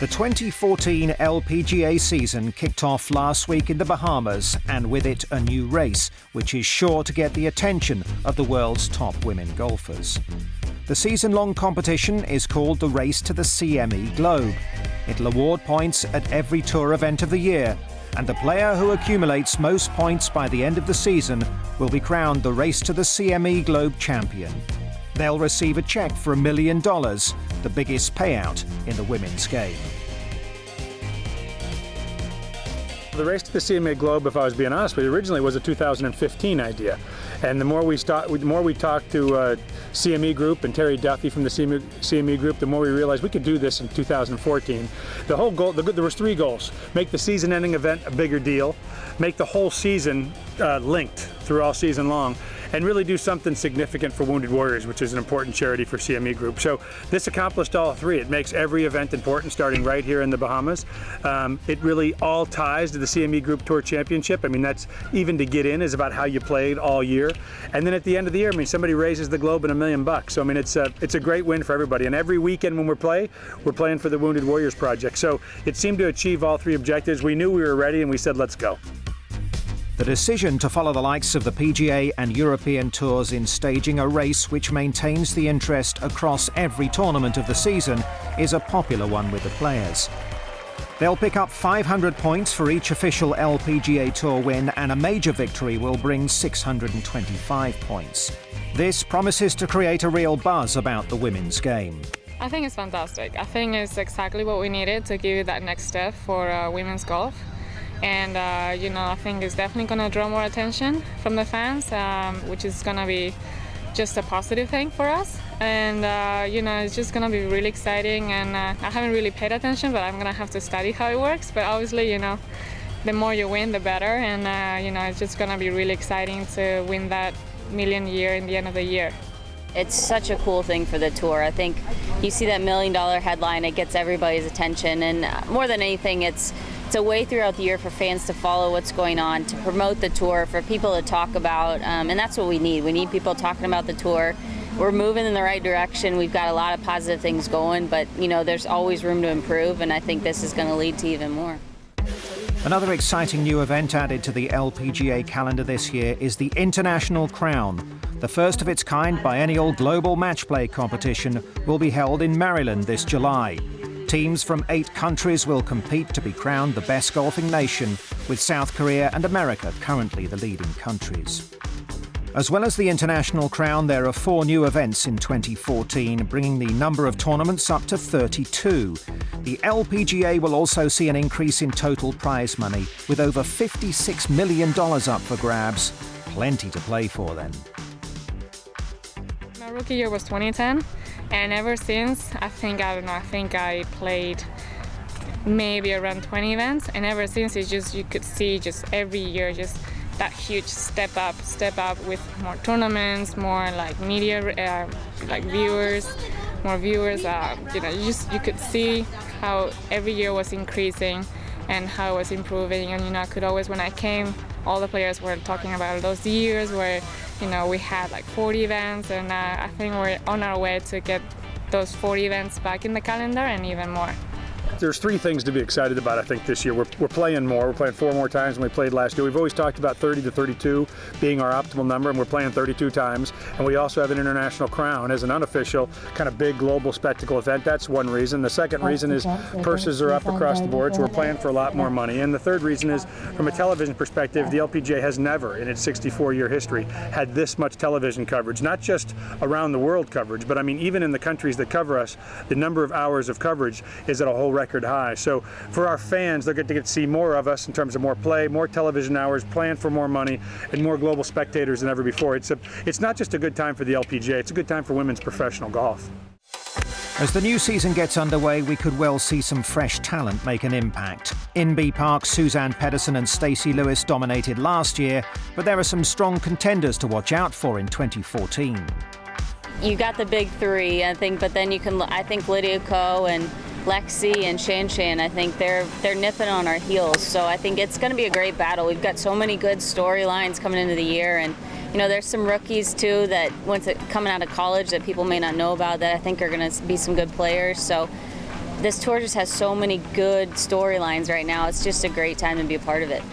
The 2014 LPGA season kicked off last week in the Bahamas, and with it a new race, which is sure to get the attention of the world's top women golfers. The season-long competition is called the Race to the CME Globe. It'll award points at every tour event of the year, and the player who accumulates most points by the end of the season will be crowned the Race to the CME Globe champion. They'll receive a check for $1 million, the biggest payout in the women's game. The Race to the CME Globe, if I was being honest with you, originally was a 2015 idea. And the more we talked to CME Group and Terry Duffy from the CME Group, the more we realized we could do this in 2014. The whole goal, there was 3 goals. Make the season-ending event a bigger deal, make the whole season linked through all season long, and really do something significant for Wounded Warriors, which is an important charity for CME Group. So this accomplished all 3. It makes every event important, starting right here in the Bahamas. It really all ties to the CME Group Tour Championship. I mean, that's even to get in is about how you played all year. And then at the end of the year, I mean, somebody raises the globe in $1 million. So I mean, it's a great win for everybody. And every weekend when we're playing for the Wounded Warriors Project. So it seemed to achieve all 3 objectives. We knew we were ready, and we said, let's go. The decision to follow the likes of the PGA and European tours in staging a race which maintains the interest across every tournament of the season is a popular one with the players. They'll pick up 500 points for each official LPGA Tour win, and a major victory will bring 625 points. This promises to create a real buzz about the women's game. I think it's fantastic. I think it's exactly what we needed to give that next step for women's golf. And I think it's definitely going to draw more attention from the fans, which is going to be just a positive thing for us. And it's just going to be really exciting. And I haven't really paid attention, but I'm going to have to study how it works. But obviously, the more you win, the better. And it's just going to be really exciting to win that $1 million year in the end of the year. It's such a cool thing for the tour. I think you see that $1 million headline, it gets everybody's attention. And more than anything, it's a way throughout the year for fans to follow what's going on, to promote the tour, for people to talk about, and that's what we need. We need people talking about the tour. We're moving in the right direction. We've got a lot of positive things going, but there's always room to improve, and I think this is going to lead to even more. Another exciting new event added to the LPGA calendar this year is the International Crown. The first of its kind biennial global match play competition will be held in Maryland this July. Teams from 8 countries will compete to be crowned the best golfing nation, with South Korea and America currently the leading countries. As well as the International Crown, there are 4 new events in 2014, bringing the number of tournaments up to 32. The LPGA will also see an increase in total prize money, with over $56 million up for grabs. Plenty to play for then. My rookie year was 2010. And ever since, I think I played maybe around 20 events. And ever since, you could see just every year, just that huge step up with more tournaments, more like media, like viewers, more viewers. You could see how every year was increasing and how it was improving. And I could always, when I came, all the players were talking about those years where we had like 40 events, and I think we're on our way to get those 40 events back in the calendar and even more. There's 3 things to be excited about, I think, this year. We're playing more. We're playing 4 more times than we played last year. We've always talked about 30 to 32 being our optimal number, and we're playing 32 times. And we also have an International Crown as an unofficial kind of big global spectacle event. That's one reason. The second reason is purses are up across the board, so we're playing for a lot more money. And the third reason is, from a television perspective, the LPGA has never, in its 64-year history, had this much television coverage. Not just around the world coverage, but I mean, even in the countries that cover us, the number of hours of coverage is at a whole record high. So for our fans, they'll get to see more of us in terms of more play, more television hours, playing for more money, and more global spectators than ever before. It's not just a good time for the LPGA, it's a good time for women's professional golf. As the new season gets underway, we could well see some fresh talent make an impact. In B Park, Suzanne Pedersen and Stacey Lewis dominated last year, but there are some strong contenders to watch out for in 2014. You got the big 3, I think, but then I think Lydia Ko and Lexi and Shan, I think they're nipping on our heels. So I think it's going to be a great battle. We've got so many good storylines coming into the year, and there's some rookies too that coming out of college that people may not know about that I think are going to be some good players. So this tour just has so many good storylines right now. It's just a great time to be a part of it.